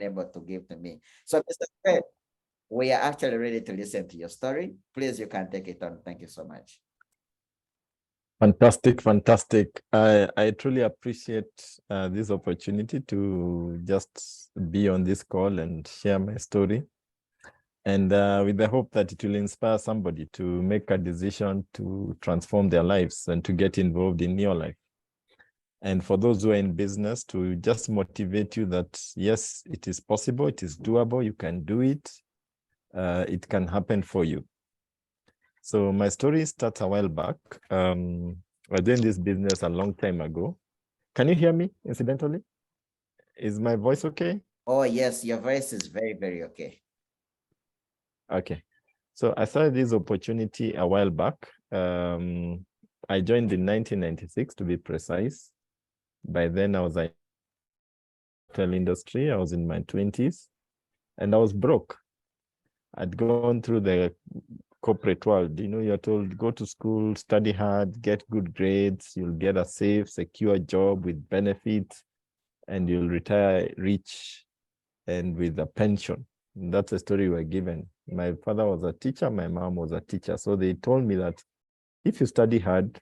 able to give to me. So, Mr. Fred, we are actually ready to listen to your story. Please, you can take it on. Thank you so much. Fantastic, fantastic. I truly appreciate this opportunity to just be on this call and share my story. And with the hope that it will inspire somebody to make a decision to transform their lives and to get involved in your life. And for those who are in business, to just motivate you that, yes, it is possible, it is doable, you can do it, it can happen for you. So my story starts a while back. I was doing this business a long time ago. Can you hear me, incidentally? Is my voice okay? Oh, yes, your voice is very, very okay. Okay. So I started this opportunity a while back. I joined in 1996, to be precise. By then, I was in the hotel industry. I was in my 20s, and I was broke. I'd gone through the corporate world. You know, you're told, go to school, study hard, get good grades, you'll get a safe, secure job with benefits, and you'll retire rich and with a pension. And that's the story we're given. My father was a teacher, my mom was a teacher. So they told me that if you study hard,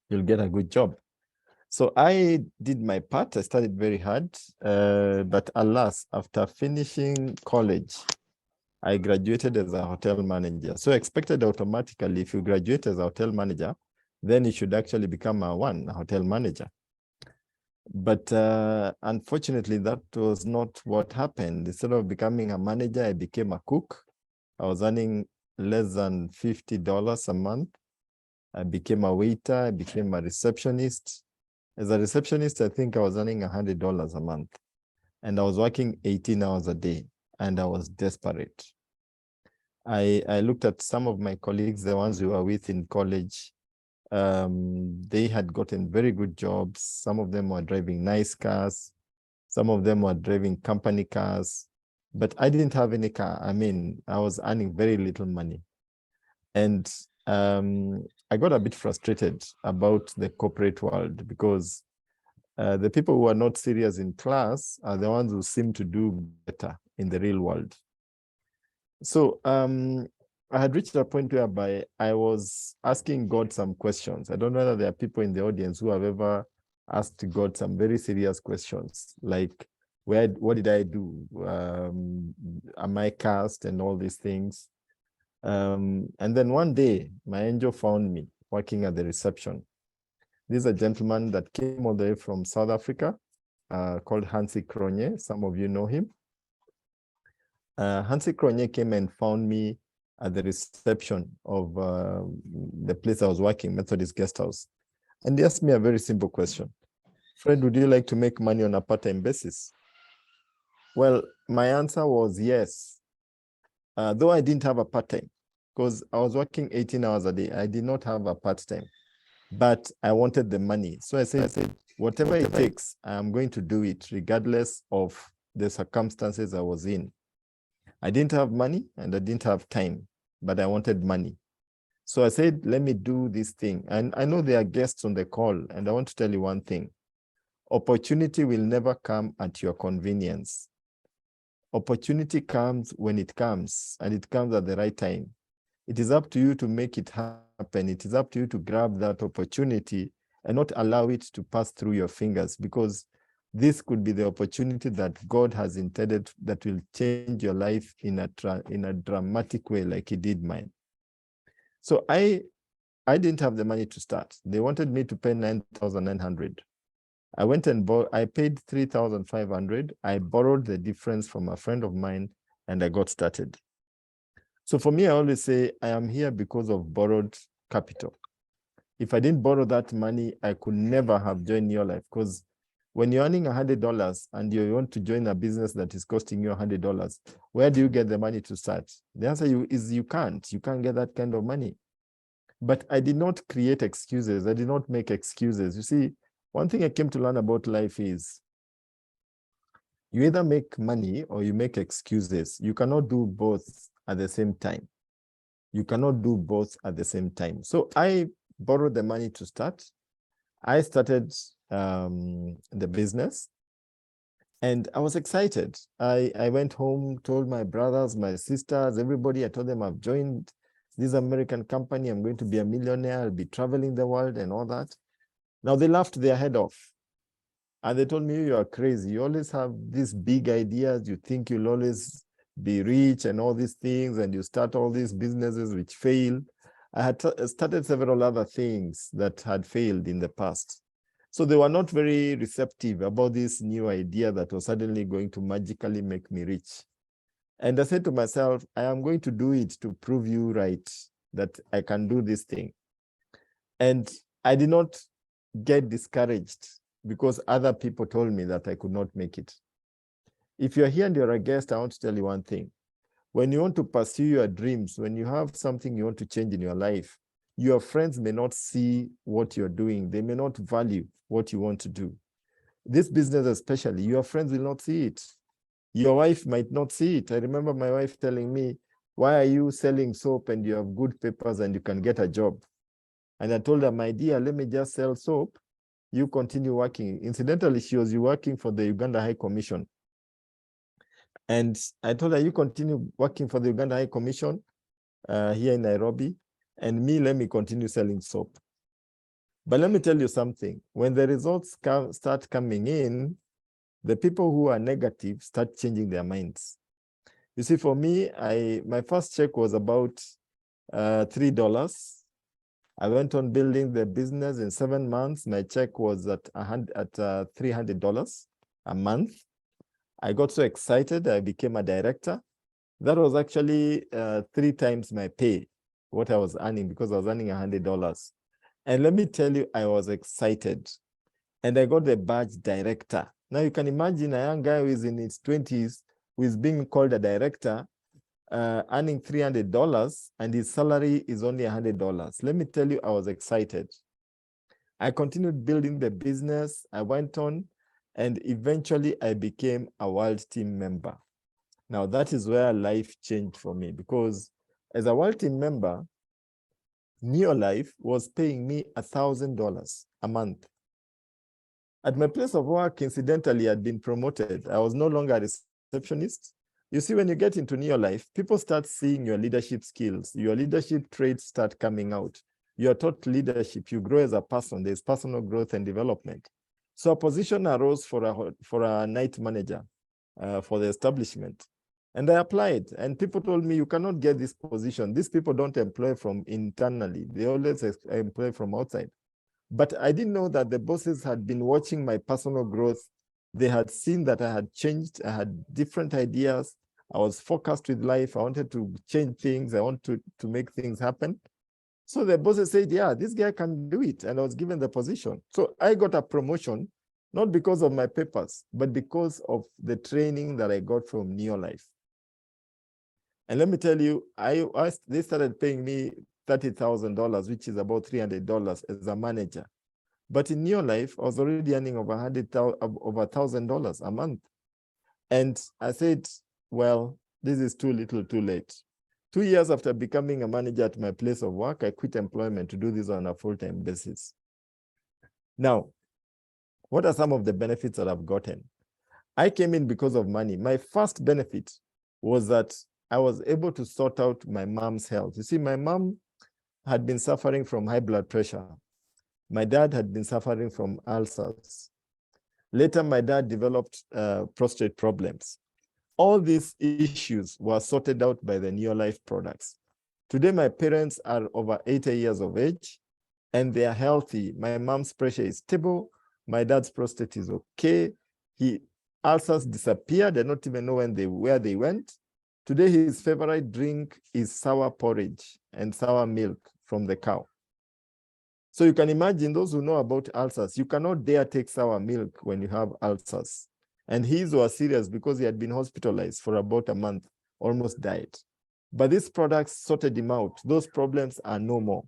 you'll get a good job. So I did my part. I studied very hard. But alas, after finishing college, I graduated as a hotel manager. So expected automatically, if you graduate as a hotel manager, then you should actually become a hotel manager. But unfortunately, that was not what happened. Instead of becoming a manager, I became a cook. I was earning less than $50 a month. I became a waiter. I became a receptionist. As a receptionist, I think I was earning $100 a month. And I was working 18 hours a day. And I was desperate. I looked at some of my colleagues, the ones who were with in college. They had gotten very good jobs. Some of them were driving nice cars. Some of them were driving company cars. But I didn't have any car. I mean, I was earning very little money. And I got a bit frustrated about the corporate world because the people who are not serious in class are the ones who seem to do better in the real world. So I had reached a point whereby I was asking God some questions. I don't know whether there are people in the audience who have ever asked God some very serious questions, like, what did I do? Am I cast and all these things? And then one day, my angel found me working at the reception. This is a gentleman that came all the way from South Africa, called Hansi Kronje. Some of you know him. Hansi Kronje came and found me at the reception of the place I was working, Methodist Guest House. And he asked me a very simple question. Fred, would you like to make money on a part-time basis? Well, my answer was yes. Though I didn't have a part-time, because I was working 18 hours a day. I did not have a part-time, but I wanted the money. So I said, whatever it takes, I'm going to do it regardless of the circumstances I was in. I didn't have money and I didn't have time, but I wanted money. So I said, let me do this thing. And I know there are guests on the call, and I want to tell you one thing. Opportunity will never come at your convenience. Opportunity comes when it comes, and it comes at the right time. It is up to you to make it happen. It is up to you to grab that opportunity and not allow it to pass through your fingers, because this could be the opportunity that God has intended that will change your life in a dramatic way, like He did mine. So I didn't have the money to start. They wanted me to pay $9,900. I went and I paid $3,500. I borrowed the difference from a friend of mine, and I got started. So for me, I always say I am here because of borrowed capital. If I didn't borrow that money, I could never have joined your life, because when you're earning $100 and you want to join a business that is costing you $100, where do you get the money to start? The answer is you can't. You can't get that kind of money. But I did not create excuses. I did not make excuses. You see, one thing I came to learn about life is you either make money or you make excuses. You cannot do both at the same time. You cannot do both at the same time. So I borrowed the money to start. I started the business. And I was excited. I went home, told my brothers, my sisters, everybody, I told them I've joined this American company. I'm going to be a millionaire. I'll be traveling the world and all that. Now they laughed their head off. And they told me, you are crazy. You always have these big ideas. You think you'll always be rich and all these things, and you start all these businesses which fail. I had started several other things that had failed in the past. So they were not very receptive about this new idea that was suddenly going to magically make me rich. And I said to myself, I am going to do it to prove you right, that I can do this thing. And I did not get discouraged because other people told me that I could not make it. If you're here and you're a guest, I want to tell you one thing. When you want to pursue your dreams, when you have something you want to change in your life, your friends may not see what you're doing. They may not value what you want to do. This business especially, your friends will not see it. Your wife might not see it. I remember my wife telling me, why are you selling soap and you have good papers and you can get a job? And I told her, my dear, let me just sell soap. You continue working. Incidentally, she was working for the Uganda High Commission. And I told her, you continue working for the Uganda High Commission here in Nairobi, and me, let me continue selling soap. But let me tell you something. When the results start coming in, the people who are negative start changing their minds. You see, for me, my first check was about $3. I went on building the business in 7 months. My check was at $300 a month. I got so excited, I became a director. That was actually 3 times my pay, what I was earning, because I was earning $100. And let me tell you, I was excited. And I got the badge director. Now you can imagine a young guy who is in his 20s, who is being called a director, earning $300, and his salary is only $100. Let me tell you, I was excited. I continued building the business. I went on, and eventually I became a world team member. Now that is where life changed for me, because as a world team member, Neolife was paying me $1,000 a month. At my place of work, incidentally, I'd been promoted. I was no longer a receptionist. You see, when you get into Neolife, people start seeing your leadership skills. Your leadership traits start coming out. You're taught leadership. You grow as a person. There's personal growth and development. So a position arose for a night manager for the establishment. And I applied, and people told me, you cannot get this position. These people don't employ from internally. They always employ from outside. But I didn't know that the bosses had been watching my personal growth. They had seen that I had changed. I had different ideas. I was focused with life. I wanted to change things. I wanted to make things happen. So the bosses said, yeah, this guy can do it. And I was given the position. So I got a promotion, not because of my papers, but because of the training that I got from Neolife. And let me tell you, they started paying me $30,000, which is about $300 as a manager. But in Neolife, I was already earning over $1,000 a month. And I said, well, this is too little, too late. 2 years after becoming a manager at my place of work, I quit employment to do this on a full-time basis. Now, what are some of the benefits that I've gotten? I came in because of money. My first benefit was that I was able to sort out my mom's health. You see, my mom had been suffering from high blood pressure. My dad had been suffering from ulcers. Later, my dad developed prostate problems. All these issues were sorted out by the Neolife products. Today, my parents are over 80 years of age, and they are healthy. My mom's pressure is stable. My dad's prostate is okay. Ulcers disappeared. I don't even know where they went. Today, his favorite drink is sour porridge and sour milk from the cow. So you can imagine, those who know about ulcers, you cannot dare take sour milk when you have ulcers. And his was serious because he had been hospitalized for about a month, almost died. But these products sorted him out. Those problems are no more.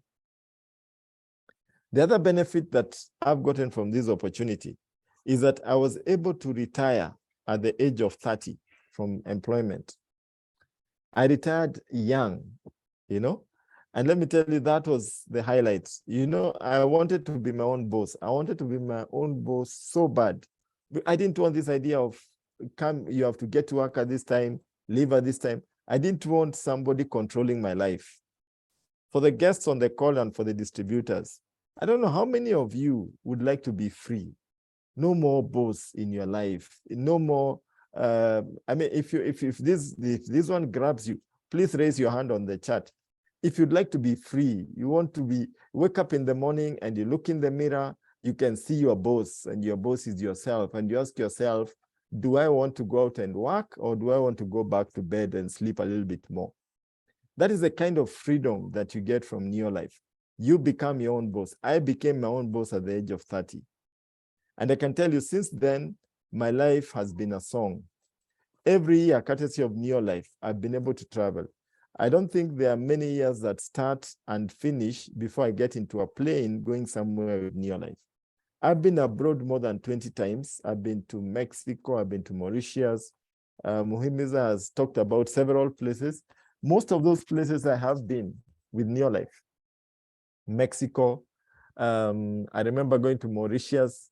The other benefit that I've gotten from this opportunity is that I was able to retire at the age of 30 from employment. I retired young, and let me tell you, that was the highlight. I wanted to be my own boss. I wanted to be my own boss so bad. I didn't want this idea of come, you have to get to work at this time, leave at this time. I didn't want somebody controlling my life. For the guests on the call and for the distributors, I don't know how many of you would like to be free. No more boss in your life. No more. I mean, if this one grabs you, please raise your hand on the chat. If you'd like to be free, you want to wake up in the morning and you look in the mirror, you can see your boss, and your boss is yourself, and you ask yourself, do I want to go out and work, or do I want to go back to bed and sleep a little bit more? That is the kind of freedom that you get from Neolife. You become your own boss. I became my own boss at the age of 30. And I can tell you, since then, my life has been a song. Every year, courtesy of Neolife, I've been able to travel. I don't think there are many years that start and finish before I get into a plane going somewhere with Neolife. I've been abroad more than 20 times. I've been to Mexico, I've been to Mauritius. Muhimiza has talked about several places. Most of those places I have been with Neolife. Mexico, I remember going to Mauritius,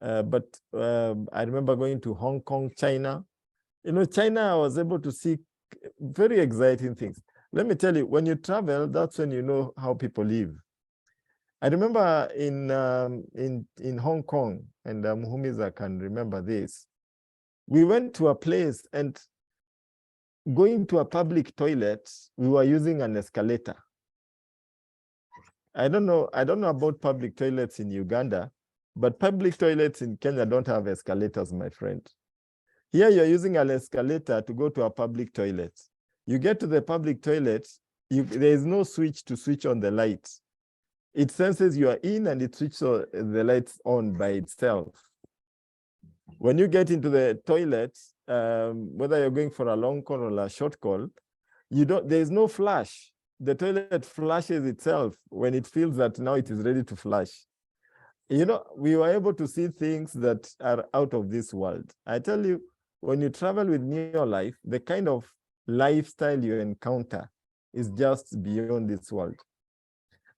but I remember going to Hong Kong, China. You know, China, I was able to see very exciting things. Let me tell you, when you travel, that's when you know how people live. I remember in Hong Kong, and Muhumiza can remember this, we went to a place, and going to a public toilet, we were using an escalator. I don't know about public toilets in Uganda, but public toilets in Kenya don't have escalators, my friend. Here you're using an escalator to go to a public toilet. You get to the public toilet, there is no switch to switch on the light. It senses you are in and it switches the lights on by itself. When you get into the toilet, whether you're going for a long call or a short call, there's no flash. The toilet flashes itself when it feels that now it is ready to flush. You know, we were able to see things that are out of this world. I tell you, when you travel with Neolife, the kind of lifestyle you encounter is just beyond this world.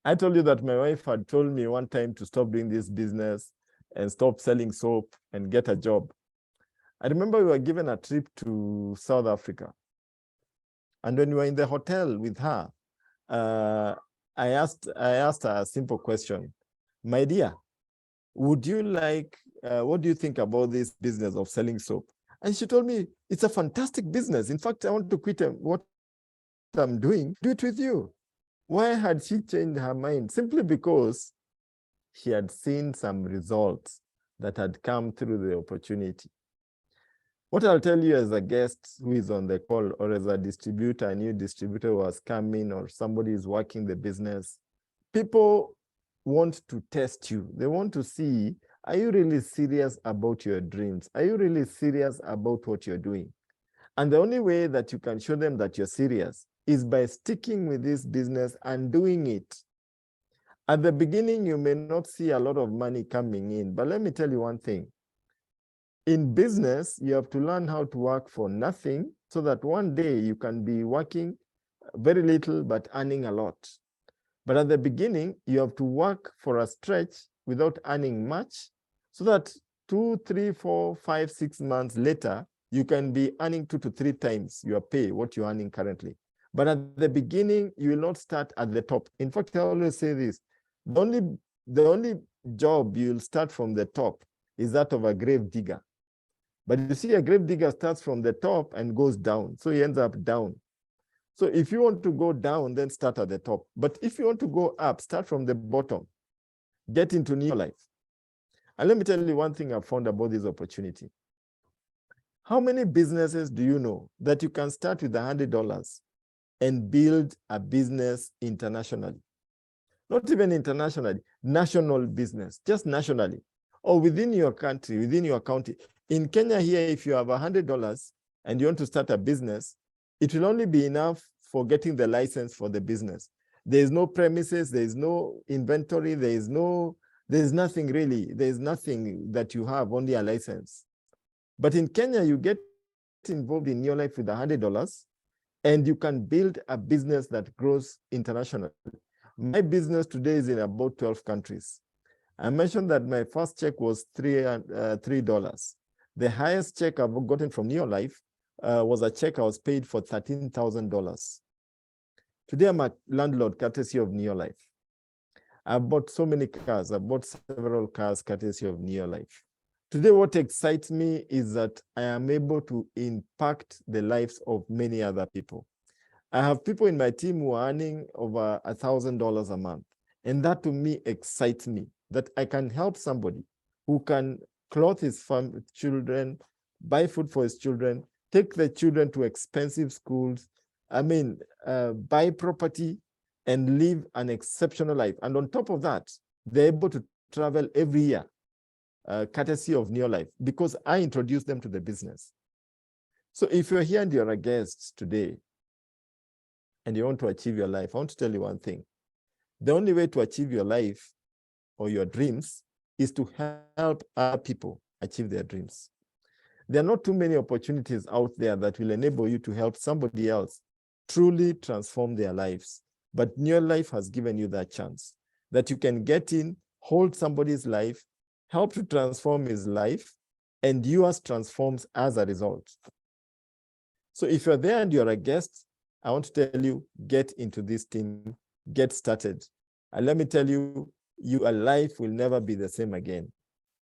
I told you that my wife had told me one time to stop doing this business and stop selling soap and get a job. I remember we were given a trip to South Africa. And when we were in the hotel with her, I asked her a simple question. My dear, would you like, what do you think about this business of selling soap? And she told me, it's a fantastic business. In fact, I want to quit what I'm doing, do it with you. Why had she changed her mind? Simply because she had seen some results that had come through the opportunity. What I'll tell you as a guest who is on the call, or as a distributor, a new distributor who has come in, or somebody is working the business, people want to test you. They want to see, are you really serious about your dreams? Are you really serious about what you're doing? And the only way that you can show them that you're serious is by sticking with this business and doing it. At the beginning, you may not see a lot of money coming in, but let me tell you one thing. In business, you have to learn how to work for nothing so that one day you can be working very little but earning a lot. But at the beginning, you have to work for a stretch without earning much so that 2, 3, 4, 5, 6 months later, you can be earning 2 to 3 times your pay, what you're earning currently. But at the beginning, you will not start at the top. In fact, I always say this, the only job you'll start from the top is that of a grave digger. But you see, a grave digger starts from the top and goes down. So he ends up down. So if you want to go down, then start at the top. But if you want to go up, start from the bottom. Get into Neolife. And let me tell you one thing I've found about this opportunity. How many businesses do you know that you can start with $100 and build a business internationally? Not even internationally, national business, just nationally, or within your country, within your county. In Kenya here, if you have $100 and you want to start a business, it will only be enough for getting the license for the business. There is no premises, there is no inventory, there is nothing really. There is nothing that you have, only a license. But in Kenya, you get involved in your life with $100 and you can build a business that grows internationally. My business today is in about 12 countries. I mentioned that my first check was $3. The highest check I've gotten from Neolife was a check I was paid for $13,000. Today, I'm a landlord courtesy of Neolife. I've bought so many cars. I've bought several cars courtesy of Neolife. Today, what excites me is that I am able to impact the lives of many other people. I have people in my team who are earning over $1,000 a month. And that to me excites me, that I can help somebody who can clothe his children, buy food for his children, take the children to expensive schools, buy property and live an exceptional life. And on top of that, they're able to travel every year, courtesy of Neolife, because I introduced them to the business. So if you're here and you're a guest today, and you want to achieve your life, I want to tell you one thing. The only way to achieve your life or your dreams is to help other people achieve their dreams. There are not too many opportunities out there that will enable you to help somebody else truly transform their lives. But Neolife has given you that chance, that you can get in, hold somebody's life, help to transform his life, and yours transforms as a result. So if you're there and you're a guest, I want to tell you, get into this team, get started. And let me tell you, your life will never be the same again.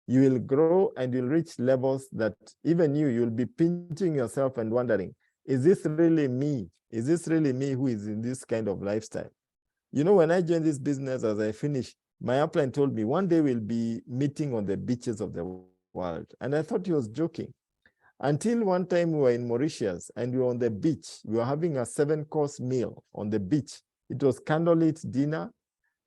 You will grow and you'll reach levels that even you'll be pinching yourself and wondering, is this really me? Is this really me who is in this kind of lifestyle? You know, when I joined this business, as I finished, my upline told me one day we'll be meeting on the beaches of the world. And I thought he was joking. Until one time we were in Mauritius and we were on the beach. We were having a 7-course meal on the beach. It was candlelit dinner.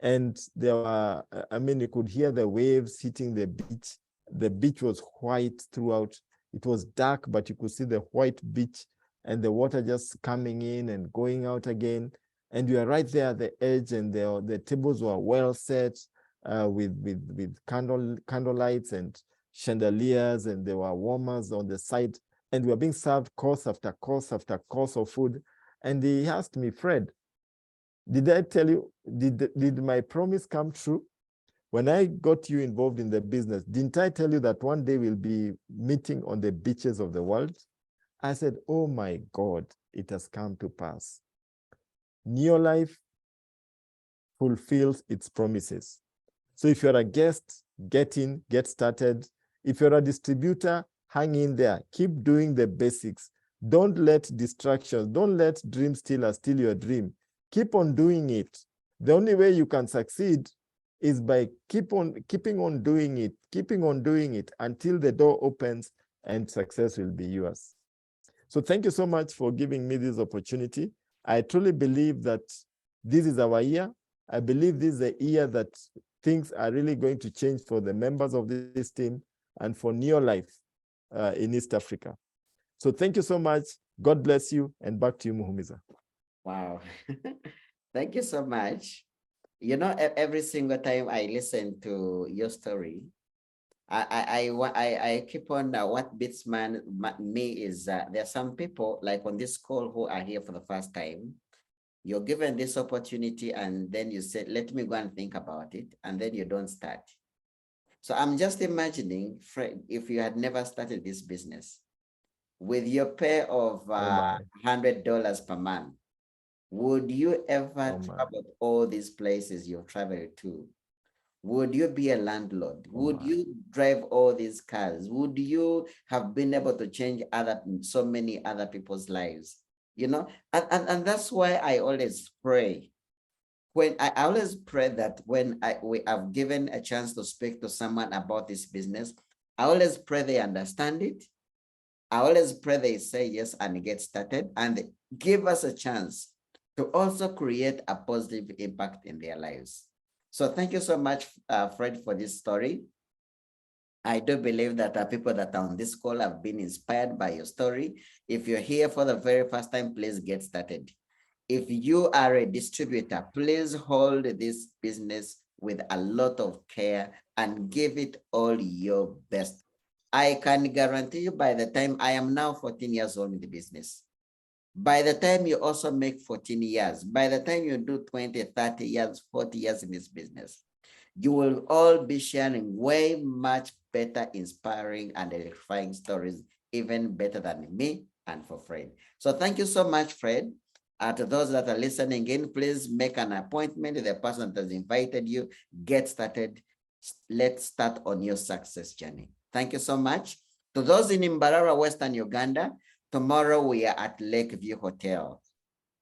And there were, you could hear the waves hitting the beach. The beach was white throughout. It was dark, but you could see the white beach and the water just coming in and going out again. And we were right there at the edge, and the tables were well set with candle lights and chandeliers, and there were warmers on the side. And we were being served course after course after course of food. And he asked me, Fred, did I tell you, did my promise come true? When I got you involved in the business, didn't I tell you that one day we'll be meeting on the beaches of the world? I said, oh my God, it has come to pass. Neolife fulfills its promises. So if you're a guest, get in, get started. If you're a distributor, hang in there. Keep doing the basics. Don't let distractions, don't let dream stealers steal your dream. Keep on doing it. The only way you can succeed is by keeping on doing it until the door opens and success will be yours. So thank you so much for giving me this opportunity. I truly believe that this is our year. I believe this is a year that things are really going to change for the members of this team and for Neolife in East Africa. So thank you so much. God bless you, and back to you, Muhumiza. Wow. Thank you so much. You know, every single time I listen to your story, I keep on what beats me is there are some people like on this call who are here for the first time. You're given this opportunity and then you say, let me go and think about it. And then you don't start. So I'm just imagining, Fred, if you had never started this business with your pay of $100 per month, would you ever travel all these places you've traveled to? Would you be a landlord? Would you drive all these cars? Would you have been able to change so many other people's lives? You know, and that's why I always pray. When I always pray that when we have given a chance to speak to someone about this business, I always pray they understand it. I always pray they say yes and get started and give us a chance to also create a positive impact in their lives. So thank you so much, Fred, for this story. I do believe that people that are on this call have been inspired by your story. If you're here for the very first time, please get started. If you are a distributor, please hold this business with a lot of care and give it all your best. I can guarantee you by the time I am now 14 years old in the business. By the time you also make 14 years, by the time you do 20, 30 years, 40 years in this business, You will all be sharing way much better, inspiring, and electrifying stories, even better than me and for Fred. So thank you so much, Fred. To those that are listening in, please make an appointment with the person that has invited you. Get started. Let's start on your success journey. Thank you so much. To those in Mbarara, Western Uganda, tomorrow we are at Lakeview Hotel.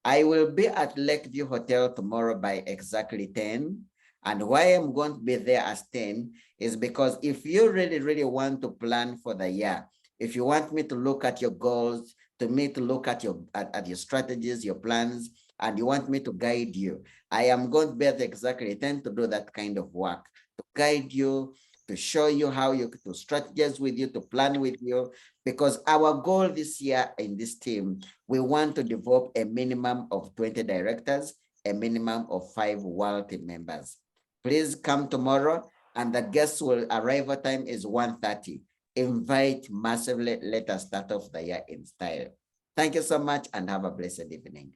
I will be at Lakeview Hotel tomorrow by exactly 10. And why I'm going to be there at 10 is because if you really want to plan for the year, if you want me to look at your goals, to look at your strategies, your plans, and you want me to guide you, I am going to be at exactly 10 to do that kind of work, to guide you, to show you how you to strategize with you, to plan with you, because our goal this year in this team, we want to develop a minimum of 20 directors, a minimum of 5 world team members. Please come tomorrow, and the guests will arrival time is 1:30. Invite massively. Let us start off the year in style. Thank you so much and have a blessed evening.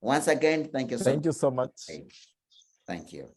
Once again, thank you so much. Thank you so much. Thank you.